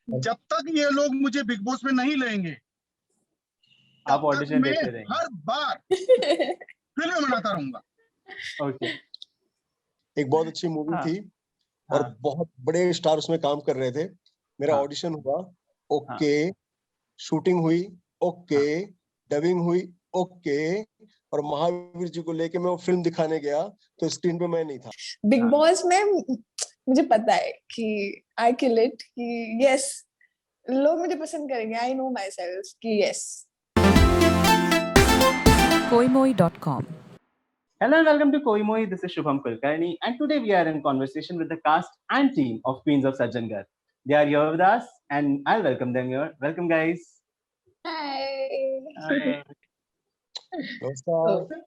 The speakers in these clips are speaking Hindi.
जब तक ये लोग मुझे बिग बॉस में नहीं लेंगे आप ऑडिशन देते रहेंगे, हर बार फिल्म बनाता रहूंगा। ओके। एक बहुत अच्छी मूवी हाँ, थी और हाँ, बहुत बड़े स्टार उसमें काम कर रहे थे। मेरा हाँ, ऑडिशन हुआ, ओके, शूटिंग हुई, ओके, डबिंग हुई, ओके, और महावीर जी को लेके मैं वो फिल्म दिखाने गया तो स्क्रीन पे मैं नहीं था। बिग बॉस में मुझे पता है कि आई किल इट, कि यस लोग मुझे पसंद करेंगे। आई नो माई सेल्फ कि yes. koimoi.com. Hello and welcome to Koimoi. This is Shubham Kulkarni, and today we are in conversation with the cast and team of Queens of Sajjangarh. They are here with us, and I'll welcome them here. Welcome, guys. Hi. नमस्कार।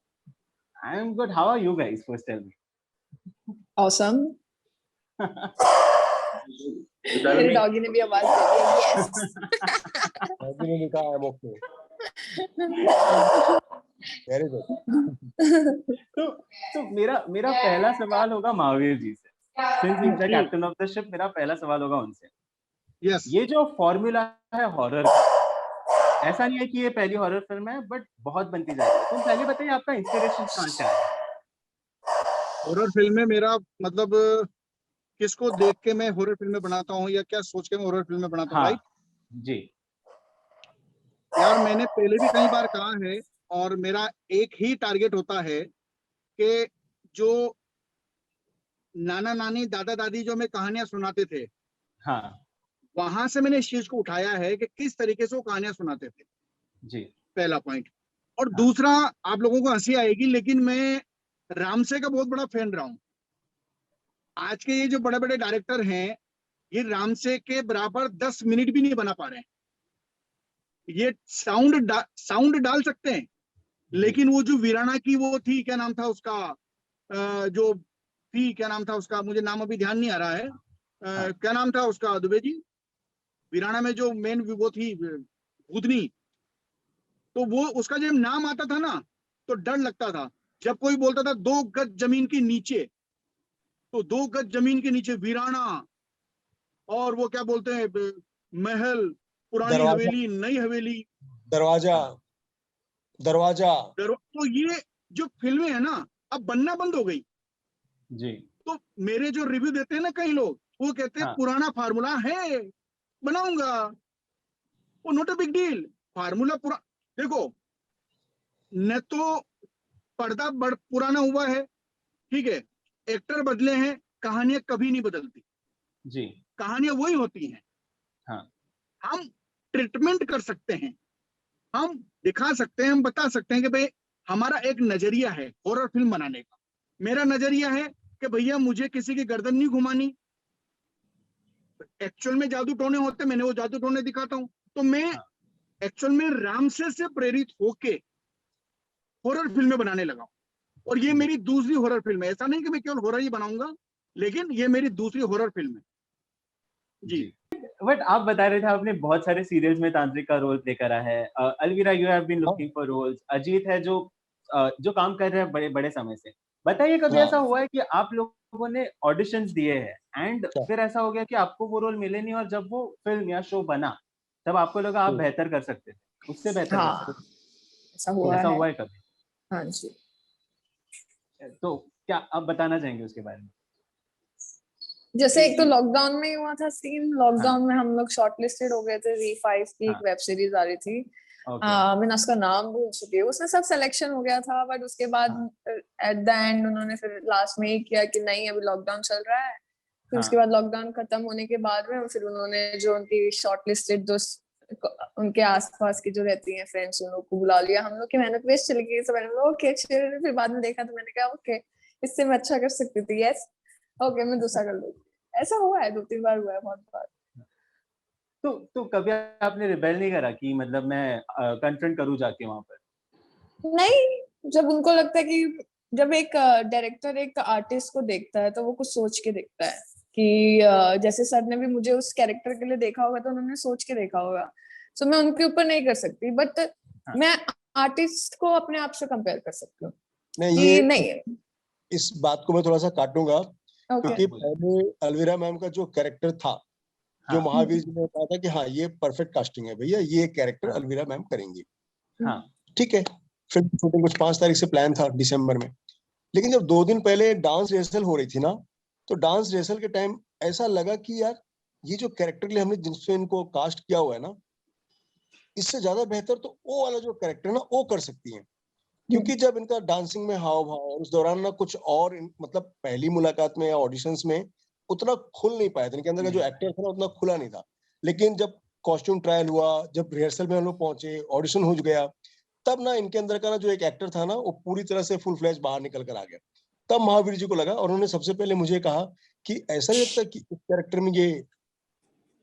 I'm good. How are you guys? First, tell me. Awesome. मेरे डॉगी ने भी आवाज दे दी। यस। डॉगी ने कहा I am okay. Very good. तो मेरा पहला सवाल होगा महावीर जी से। Since he's the captain of the ship, मेरा पहला सवाल होगा उनसे। यस, ये जो फॉर्मूला है हॉरर का, ऐसा नहीं है कि ये पहली हॉरर फिल्म है, बट बहुत बनती जा रही है। तो पहले बताइए आपका इंस्पिरेशन कहाँ से आया? हॉरर फिल्म में मेरा मतलब किसको देख के मैं हॉरर फिल्में बनाता हूँ या क्या सोच के मैं हॉरर फिल्में बनाता हूँ, हाँ, राइट? जी। यार मैंने पहले भी कई बार कहा है और मेरा एक ही टारगेट होता है कि जो नाना नानी दादा दादी जो हमें कहानियां सुनाते थे, हाँ, वहां से मैंने इस चीज को उठाया है कि किस तरीके से वो कहानियां सुनाते थे। जी। पहला पॉइंट। और हाँ। दूसरा, आप लोगों को हंसी आएगी लेकिन मैं रामसे का बहुत बड़ा फैन रहा हूँ। आज के ये जो बड़े बड़े डायरेक्टर हैं, ये रामसे के बराबर 10 मिनट भी नहीं बना पा रहे हैं। ये साउंड डाल सकते हैं, लेकिन वो जो वीराना की वो थी, क्या नाम था उसका, जो थी, क्या नाम था उसका, मुझे नाम अभी ध्यान नहीं आ रहा है। क्या नाम था उसका दुबे जी, वीराना में जो मेन वो थी भूतनी, तो वो उसका जब नाम आता था ना तो डर लगता था। जब कोई बोलता था 2 गज जमीन के नीचे, तो 2 गज जमीन के नीचे वीराना, और वो क्या बोलते हैं, महल, पुरानी हवेली, नई हवेली, दरवाजा, तो ये जो फिल्में है ना अब बनना बंद हो गई। जी। तो मेरे जो रिव्यू देते हैं ना कई लोग, वो कहते हैं हाँ। पुराना फार्मूला है, बनाऊंगा, वो not a big deal. Formula देखो, न तो पर्दा पुराना हुआ है, ठीक है, एक्टर बदले हैं, कहानियां कभी नहीं बदलती। जी। कहानियां वही होती हैं। हाँ। हम ट्रीटमेंट कर सकते हैं, हम दिखा सकते हैं, हम बता सकते हैं कि भाई हमारा एक नजरिया है हॉरर फिल्म बनाने का। मेरा नजरिया है कि भैया मुझे किसी की गर्दन नहीं घुमानी, एक्चुअल में जादू टोने होते, मैंने वो जादू टोने दिखाता हूं। तो मैं एक्चुअल में रामसे से प्रेरित होके हॉरर फिल्में बनाने लगा हूं। और ये मेरी दूसरी हॉरर फिल्म है। ऐसा नहीं कि मैं केवल हॉरर ही बनाऊंगा, लेकिन ये मेरी दूसरी हॉरर फिल्म है जी। बट आप बता रहे थे आपने बहुत सारे सीरियल्स में तांत्रिक का रोल प्ले करा है। Alvira, you have been looking for roles. Ajit है जो काम कर रहे हैं बड़े बड़े समय से। बताइए कभी ऐसा हुआ है कि आप लोगों ने ऑडिशंस दिए हैं एंड फिर ऐसा हो गया कि आपको वो रोल मिले नहीं, और जब वो फिल्म या शो बना तब आपको लगा आप बेहतर कर सकते थे, उससे बेहतर कर सकते थे? ऐसा हुआ है कभी? हाँ जी। तो क्या आप बताना चाहेंगे उसके बारे में? जैसे एक तो लॉकडाउन में ही हुआ था सीन। लॉकडाउन में हम लोग शॉर्टलिस्टेड हो गए थे। V5 की एक वेब सीरीज आ रही थी, मैंने उसका नाम भूल चुकी है, उसमें सब सिलेक्शन हो गया था। बट उसके बाद एट द एंड उन्होंने फिर लास्ट में ही किया कि नहीं अभी लॉकडाउन चल रहा है। फिर उसके बाद लॉकडाउन खत्म होने के बाद में फिर उन्होंने जो उनकी शॉर्टलिस्टेड जो उनके आसपास की जो रहती हैं फ्रेंड्स, उन लोग को बुला लिया। हम लोग की मेहनत वेस्ट चली गई। सब ओके, फिर बाद में देखा तो मैंने कहा ओके इससे मैं अच्छा कर सकती थी, यस ओके मैं दूसरा कर लूंगी। ऐसा हुआ है, 2-3 बार हुआ है, बहुत बार। तो कभी आपने रिबेल नहीं करा कि मतलब मैं कन्फ्रंट करूं जाके वहां पर? नहीं, जब उनको लगता है कि जब एक डायरेक्टर एक आर्टिस्ट को देखता है तो वो कुछ सोच के देखता है कि जैसे सर ने भी मुझे उस कैरेक्टर के लिए देखा होगा तो उन्होंने सोच के देखा होगा। सो मैं उनके ऊपर नहीं कर सकती, बट मैं आर्टिस्ट को अपने आप से कंपेयर कर सकती हूँ। नहीं, इस बात को मैं थोड़ा सा काटूंगा क्योंकि पहले अलवीरा मैम का जो कैरेक्टर था जो हाँ। महावीर जी ने कहा था कि हाँ ये परफेक्ट कास्टिंग है भैया, ये कैरेक्टर हाँ। अलवीरा मैम करेंगी। हाँ। ठीक है, फिल्म की शूटिंग कुछ 5 तारीख से प्लान था दिसंबर में, लेकिन जब 2 दिन पहले डांस रिहर्सल हो रही थी ना, तो डांस रिहर्सल के टाइम ऐसा लगा कि यार ये जो कैरेक्टर के लिए हमने जिससे इनको कास्ट किया हुआ है ना, इससे ज्यादा बेहतर तो वो वाला जो कैरेक्टर है ना वो कर सकती है। क्योंकि जब इनका डांसिंग में हाव भाव और उस दौरान ना कुछ और मतलब पहली मुलाकात में या ऑडिशंस में उतना खुल नहीं पाए थे, इनके अंदर का जो एक्टर था ना उतना खुला नहीं था। लेकिन जब कॉस्ट्यूम ट्रायल हुआ, जब रिहर्सल में हम लोग पहुंचे, ऑडिशन हो गया, तब ना इनके अंदर का ना जो एक एक्टर था ना वो पूरी तरह से फुल फ्लैश बाहर निकल कर आ गया। तब महावीर जी को लगा और उन्होंने सबसे पहले मुझे कहा कि ऐसा नहीं लगता कि इस कैरेक्टर में ये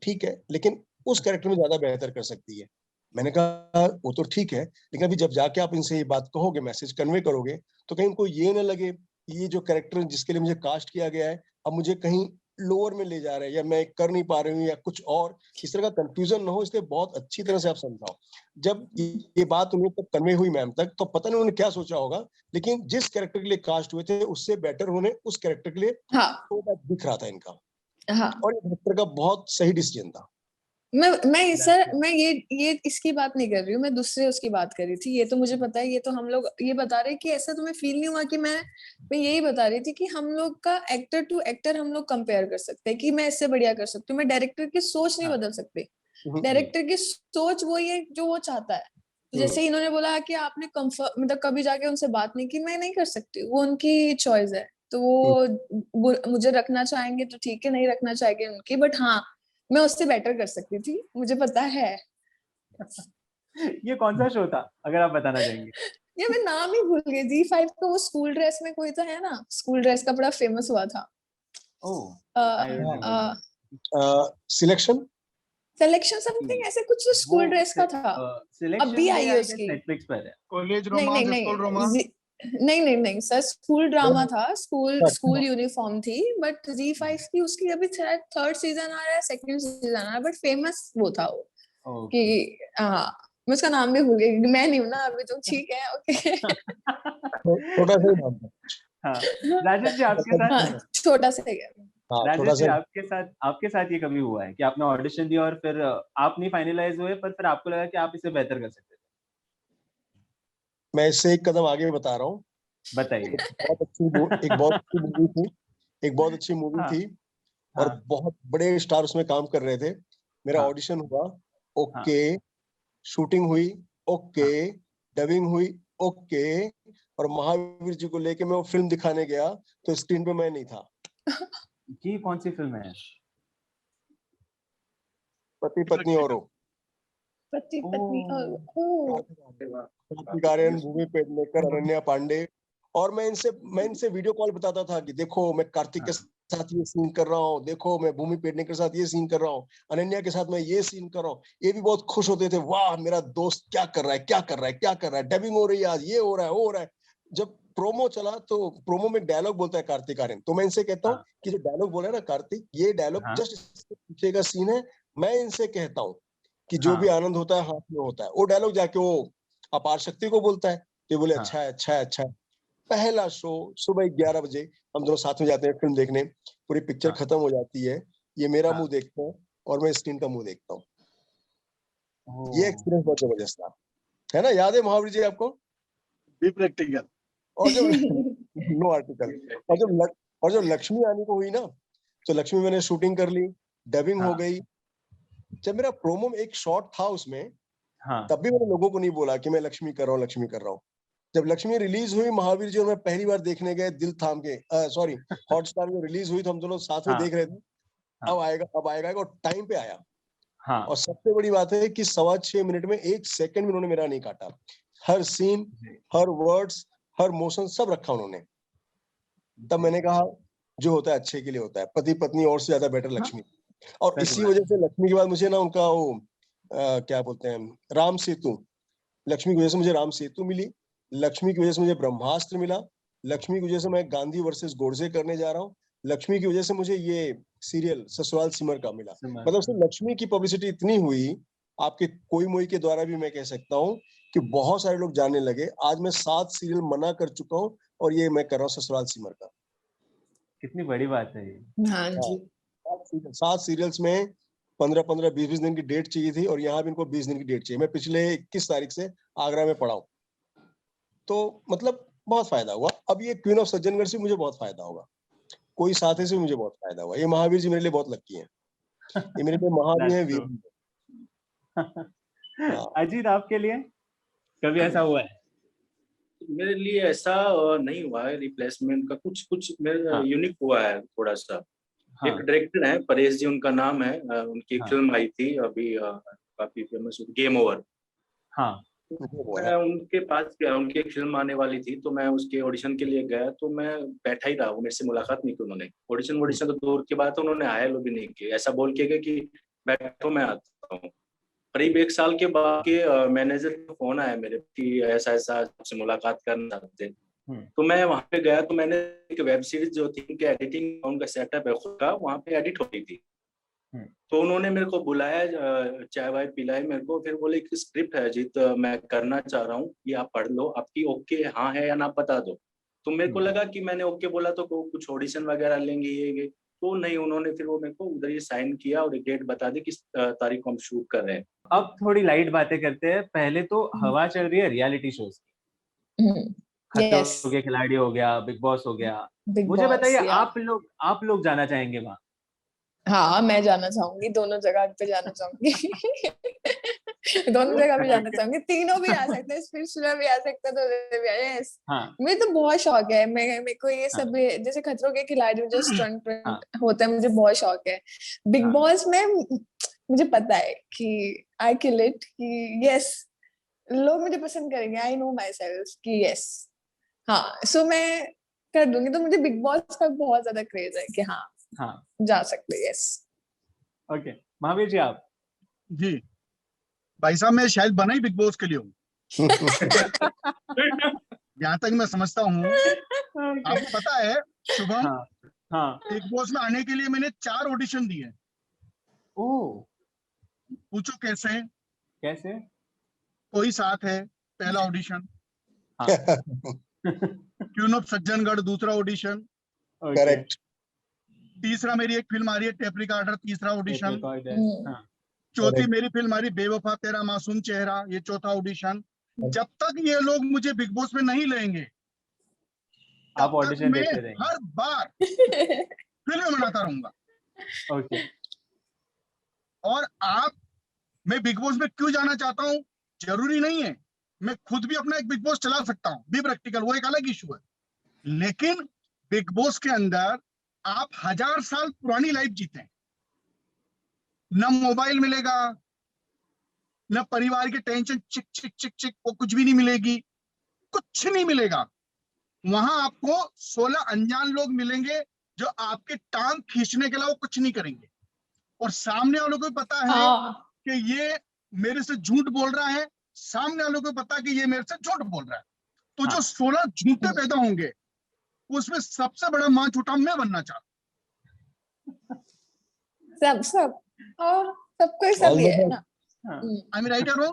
ठीक है, लेकिन उस कैरेक्टर में ज्यादा बेहतर कर सकती है। मैंने कहा वो तो ठीक है, लेकिन अभी जब जाके आप इनसे ये बात कहोगे, मैसेज कन्वे करोगे, तो कहीं उनको ये ना लगे ये जो कैरेक्टर जिसके लिए मुझे कास्ट किया गया है अब मुझे कहीं लोअर में ले जा रहे हैं या मैं कर नहीं पा रही हूँ या कुछ और इस तरह का कंफ्यूजन ना हो, इसलिए बहुत अच्छी तरह से आप समझाओ। जब ये बात उन्हें तक कन्वे हुई मैम तक, तो पता नहीं उन्होंने क्या सोचा होगा, लेकिन जिस कैरेक्टर के लिए कास्ट हुए थे उससे बेटर उन्होंने उस कैरेक्टर के लिए हाँ दिख रहा था इनका, हाँ। और ये डायरेक्टर का बहुत सही डिसीजन था। मैं सर मैं ये इसकी बात नहीं कर रही हूँ, मैं दूसरे उसकी बात कर रही थी। ये तो मुझे पता है, ये तो हम लोग ये बता रहे कि ऐसा तुम्हें फील नहीं हुआ कि मैं यही बता रही थी कि हम लोग का एक्टर टू एक्टर हम लोग कंपेयर कर सकते हैं कि मैं इससे बढ़िया कर सकती हूँ। मैं डायरेक्टर की सोच नहीं बदल सकती। डायरेक्टर की सोच वही है जो वो चाहता है। जैसे इन्होंने बोला कि आपने कंफर्ट मतलब कभी जाके उनसे बात नहीं की, मैं नहीं कर सकती, वो उनकी चॉइस है। तो वो मुझे रखना चाहेंगे तो ठीक है, नहीं रखना चाहेंगे उनकी, बट हाँ मैं उससे बेटर कर सकती थी, मुझे पता है। ये कौन सा शो था अगर आप बताना चाहेंगे? ये मैं नाम ही भूल गई। Z5 का वो स्कूल ड्रेस में कोई तो है ना, स्कूल ड्रेस का बड़ा फेमस हुआ था। Oh, I remember. Selection selection something ऐसे कुछ तो स्कूल ड्रेस का था। सिलेक्शन अभी आई ये है आई गेस उसकी। नेटफ्लिक्स पर है। कॉलेज नहीं रोमांस, नहीं स्कूल रोमांस। नहीं सर, स्कूल ड्रामा था, स्कूल अच्छा। यूनिफॉर्म थी। बट Z5 की उसकी अभी शायद 3rd सीजन आ रहा है, 2nd सीजन आ रहा है, बट फेमस वो था वो कि हाँ मैं उसका नाम भी भूल गई, मैं नहीं हूं ना अभी, तो ठीक है ओके। छोटा सा ही नाम था। हाँ, राजेश जी आपके साथ हाँ छोटा सा ही है। हाँ छोटा राजेश जी सा। आपके साथ ये कभी हुआ है कि आपने ऑडिशन दिया और फिर आप नहीं फाइनलाइज हुए, पर फिर आपको लगा कि आप इसे बेहतर कर सकते थे? मैं इससे एक कदम आगे बता रहा हूँ। बताइए। एक बहुत अच्छी मूवी थी, एक बहुत अच्छी मूवी हाँ थी और हाँ बहुत बड़े स्टार उसमें काम कर रहे थे। मेरा हाँ ऑडिशन हुआ, हाँ ओके, शूटिंग हुई, ओके, हाँ। डबिंग हुई, ओके, और महावीर जी को लेके मैं वो फिल्म दिखाने गया तो स्क्रीन पे मैं नहीं था। ये कौन सी फिल्म है? पति पत्नी और हो, पति पत्नी ओह, कार्तिक आर्यन, भूमि पेडनेकर, अनन्या पांडे। और मैं इनसे वीडियो कॉल बताता था कि देखो मैं कार्तिक के साथ ये सीन कर रहा हूँ, देखो मैं भूमि पेडनेकर के साथ ये सीन कर रहा हूँ, अनन्या के साथ मैं ये सीन कर रहा हूँ। ये भी बहुत खुश होते थे, वाह मेरा दोस्त क्या कर रहा है, क्या कर रहा है, क्या कर रहा है, डबिंग हो रही है आज, ये हो रहा है, वो हो रहा है। जब प्रोमो चला तो प्रोमो में डायलॉग बोलता है कार्तिक आर्यन, तो मैं इनसे कहता हूँ हाँ कि जो डायलॉग बोला है ना कार्तिक, ये डायलॉग हाँ जस्ट इसके पीछे का सीन है। मैं इनसे कहता हूँ कि जो भी हाँ आनंद होता है हाथ में होता है। वो डायलॉग जाके वो अपार शक्ति को बोलता है, तो ये बोले हाँ अच्छा है, अच्छा है, अच्छा है। पहला शो सुबह 11 बजे हम दोनों साथ में जाते हैं फिल्म देखने, पूरी पिक्चर हाँ खत्म हो जाती है, ये मेरा हाँ। मुंह देखता है और मैं स्क्रीन का मुंह देखता हूँ। ये ओह, एक्सपीरियंस बहुत जबरदस्त था, है ना? याद है महावीर जी आपको? Be practical. और जब नो आर्टिकल, और जब लक्ष्मी आने को हुई ना, तो लक्ष्मी मैंने शूटिंग कर ली, डबिंग हो हाँ गई। जब मेरा प्रोमो में एक शॉट था उसमें, हाँ तब भी मैंने लोगों को नहीं बोला कि मैं लक्ष्मी कर रहा हूँ, लक्ष्मी कर रहा हूँ। जब लक्ष्मी रिलीज हुई, महावीर जी और मैं पहली बार देखने गए दिल थाम के, सॉरी हॉटस्टार में रिलीज हुई तो हम दोनों साथ में हाँ देख रहे थे। हाँ अब आएगा, अब आएगा, और टाइम पे आया। हाँ। और सबसे बड़ी बात है कि 6.25 मिनट में 1 सेकंड भी उन्होंने मेरा नहीं काटा। हर सीन, जी हर वर्ड्स, हर मोशन सब रखा उन्होंने। तब जी। मैंने कहा जो होता है अच्छे के लिए होता है, पति पत्नी और से ज्यादा बेटर हाँ, लक्ष्मी। और सच इसी बात वजह से लक्ष्मी के बाद मुझे ना उनका वो क्या बोलते हैं, राम सेतु, लक्ष्मी की वजह से मुझे राम सेतु मिली, लक्ष्मी की वजह से मुझे ब्रह्मास्त्र मिला, लक्ष्मी की वजह से मैं गांधी वर्सेस गोडसे करने जा रहा हूँ, लक्ष्मी की वजह से मुझे ये सीरियल ससुराल सिमर का मिला। समझ मतलब गया। उसमें लक्ष्मी की पब्लिसिटी इतनी हुई, आपके कोई मोई के द्वारा भी मैं कह सकता हूँ कि बहुत सारे लोग जानने लगे। आज मैं 7 सीरियल मना कर चुका हूँ और ये मैं कर रहा हूँ ससुराल सिमर का। कितनी बड़ी बात है ये। हाँ हाँ, जी। 7 सीरियल्स में 15-15, 20-20 दिन की डेट चाहिए थी, और यहाँ भी इनको 20 दिन की डेट चाहिए। मैं पिछले 21 तारीख से आगरा में पड़ा हूँ, तो मतलब बहुत फायदा हुआ। अब ये क्वीन ऑफ सज्जनगढ़ से मुझे बहुत फायदा होगा, कोई साथी से मुझे बहुत फायदा हुआ। ये महावीर जी मेरे लिए बहुत लक्की हैं, ये मेरे लिए महावीर हैं, वीर हैं। हाँ। अजीत, आपके लिए कभी ऐसा हुआ है? मेरे लिए ऐसा नहीं हुआ है रिप्लेसमेंट का, कुछ मेरे हाँ। यूनिक हुआ है थोड़ा सा। हाँ, एक डायरेक्टर है परेश जी, उनका नाम है, उनकी एक हाँ। फिल्म आई थी अभी, काफी फेमस, गेम ओवर। हाँ, मैं उनके पास गया, उनकी एक फिल्म आने वाली थी, तो मैं उसके ऑडिशन के लिए गया, तो मैं बैठा ही रहा, वो मेरे से मुलाकात नहीं की उन्होंने। ऑडिशन तो दूर की बात है, उन्होंने हाय हेलो भी नहीं की, ऐसा बोल के गए कि बैठो मैं आता हूँ। करीब 1 साल के बाद के मैनेजर का फोन आया मेरे कि ऐसा ऐसा आपसे मुलाकात करना चाहते हैं। तो मैं वहां पे गया, तो मैंने एक वेब सीरीज जो थी, उनके एडिटिंग उनका सेटअप है खुद का, वहां पे एडिट हो रही थी। तो उन्होंने मेरे को बुलाया, चाय वाय पिलाई मेरे को, फिर बोले कि स्क्रिप्ट है अजीत, मैं करना चाह रहा हूँ, ये आप पढ़ लो, आपकी ओके हाँ है या ना बता दो। तो मेरे को लगा कि मैंने ओके बोला तो कुछ ऑडिशन वगैरह लेंगे ये, तो नहीं, उन्होंने फिर वो मेरे को उधर ही साइन किया और एक डेट बता दी किस तारीख को हम शूट कर रहे हैं। अब थोड़ी लाइट बातें करते हैं। पहले तो हवा चल रही है रियलिटी शोज की, खतरों के खिलाड़ी हो गया, बिग बॉस हो गया। मुझे बताइए, आप लोग जाना चाहेंगे वहाँ? हाँ, मैं जाना चाहूंगी, दोनों जगह पे जाना चाहूंगी। दोनों जगह पे जाना चाहूंगी, तीनों भी आ सकते हैं, स्पिरिट्स में भी आ सकते हैं, तो भी यस। हाँ। मुझे तो बहुत शौक है, मेरे को ये सब जैसे खतरों के खिलाड़ी में जो स्टंट होता है, मुझे बहुत शौक है। बिग बॉस में मुझे पता है कि आई किल इट, कि यस लोग मुझे पसंद करेंगे, आई नो माई सेल्फ कि यस। हाँ, सो मैं कर दूंगी। तो मुझे बिग बॉस का बहुत ज्यादा क्रेज है कि हाँ जा सकते हैं। यस। ओके, महावीर जी आप? जी भाई साहब, मैं शायद बना ही बिग बॉस के लिए हूँ। जहाँ तक मैं समझता हूँ। आपको पता है शुभम, बिग बॉस में आने के लिए मैंने 4 ऑडिशन दिए। ओह, पूछो कैसे? कोई साथ है, पहला ऑडिशन। क्वीन ऑफ सज्जनगढ़, दूसरा ऑडिशन। करेक्ट। तीसरा मेरी एक फिल्म आ रही है टेप रिकॉर्डर, तीसरा ऑडिशन। हाँ। चौथी मेरी फिल्म आ रही बेवफा तेरा मासूम चेहरा, ये चौथा ऑडिशन। जब तक ये लोग मुझे बिग बॉस में नहीं लेंगे, आप ऑडिशन देते रहेंगे? हर बार फिल्म बनाता रहूंगा। ओके। और मैं बिग बॉस में क्यों जाना चाहता हूँ, जरूरी नहीं है, मैं खुद भी अपना एक बिग बॉस चला सकता हूँ, बी प्रैक्टिकल, वो एक अलग इशू है। लेकिन बिग बॉस के अंदर आप 1000 साल पुरानी लाइफ जीते, न मोबाइल मिलेगा, न परिवार की टेंशन, चिक चिक चिक चिक, वो कुछ भी नहीं मिलेगी, कुछ नहीं मिलेगा। वहां आपको 16 अनजान लोग मिलेंगे जो आपके टांग खींचने के अलावा कुछ नहीं करेंगे, और सामने वालों को पता है कि ये मेरे से झूठ बोल रहा है, सामने वालों को पता है कि ये मेरे से झूठ बोल रहा है। तो जो 16 झूठे पैदा होंगे, उसमें सबसे बड़ा मां झूठा मैं बनना चाहता हूं। सबको सब ये है ना। आई एम राइट और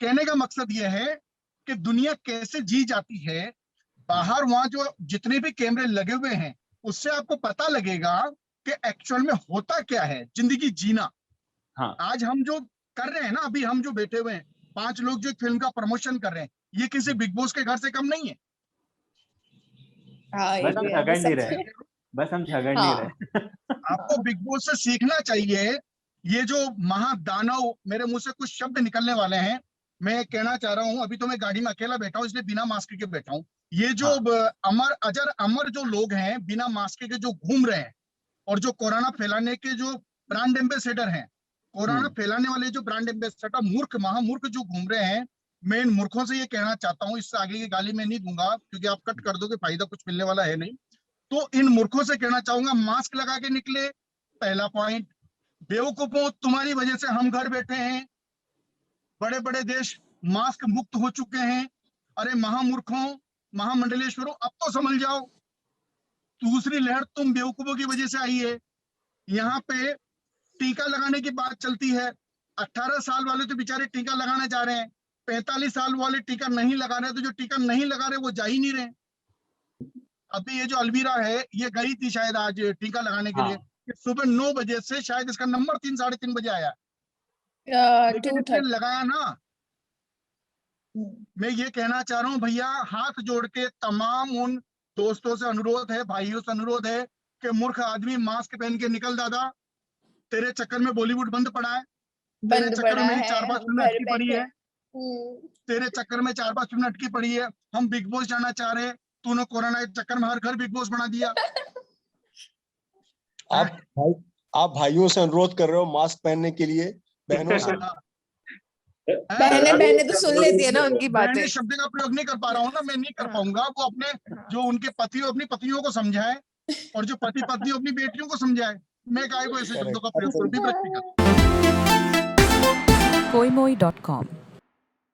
कहने का मकसद ये है कि दुनिया कैसे जी जाती है बाहर, वहां जो जितने भी कैमरे लगे हुए हैं, उससे आपको पता लगेगा कि एक्चुअल में होता क्या है जिंदगी जीना। आज हम जो कर रहे हैं ना, अभी हम जो बैठे हुए हैं 5 लोग जो फिल्म का प्रमोशन कर रहे हैं, ये किसी बिग बॉस के घर से कम नहीं है। बस हम झगड़ नहीं रहे। आपको बिग बॉस से सीखना चाहिए। ये जो महादानव, मेरे मुंह से कुछ शब्द निकलने वाले हैं, मैं कहना चाह रहा हूं, अभी तो मैं गाड़ी में अकेला बैठा हूं, इसलिए बिना मास्क के बैठा हूं। ये जो अमर जो लोग हैं बिना मास्क के जो घूम रहे हैं, और जो कोरोना फैलाने के जो ब्रांड एम्बेसडर हैं, कोरोना फैलाने वाले जो ब्रांड एम्बेसडर मूर्ख महामूर्ख जो घूम रहे हैं, मैं इन मूर्खों से ये कहना चाहता हूं, इससे आगे की गाली मैं नहीं दूंगा क्योंकि आप कट कर दोगे, फायदा कुछ मिलने वाला है नहीं। तो इन मूर्खों से कहना चाहूंगा, मास्क लगा के निकले, पहला पॉइंट। बेवकूफों, तुम्हारी वजह से हम घर बैठे हैं, बड़े बड़े देश मास्क मुक्त हो चुके हैं। अरे महामूर्खों, महामंडलेश्वरों, अब तो समझ जाओ, दूसरी लहर तुम बेवकूफों की वजह से आई है। यहाँ पे टीका लगाने की बात चलती है, 18 साल वाले तो बेचारे टीका लगाने जा रहे हैं, 45 साल वाले टीका नहीं लगा रहे, तो जो टीका नहीं लगा रहे वो जा ही नहीं रहे। अभी ये जो अलवीरा है, ये गई थी शायद आज टीका लगाने के लिए, कि सुबह 9 बजे से शायद इसका नंबर 3 साढ़े 3 बजे आया, लेकिन इसने 2:30। लगाया ना। मैं ये कहना चाह रहा हूँ भैया, हाथ जोड़ के तमाम उन दोस्तों से अनुरोध है, भाइयों से अनुरोध है कि मूर्ख आदमी मास्क पहन के निकल दादा, तेरे चक्कर में बॉलीवुड बंद पड़ा है, तेरे बंद चक्कर पड़ा में मेरी है, 4-5 हम फिल्में घर अटकी पड़ी बैठे है, तेरे चक्कर में 4-5 फिल्में अटकी पड़ी है, हम बिग बॉस जाना चाह रहे हैं, तूने कोरोना के चक्कर में हर घर बिग बॉस बना दिया। आप भाइयों से अनुरोध कर रहे हो मास्क पहनने के लिए, बहनों से बहने तो सुन लेती है ना उनकी बातें। मैंने शब्द का प्रयोग नहीं कर पा रहा हूँ ना, मैं नहीं कर पाऊंगा। वो अपने जो उनके पति अपनी पत्नियों को समझाए और जो पति पत्नी अपनी बेटियों को समझाए, मैं काय को ऐसे शब्दों का प्रयोग करूँ? koimoi.com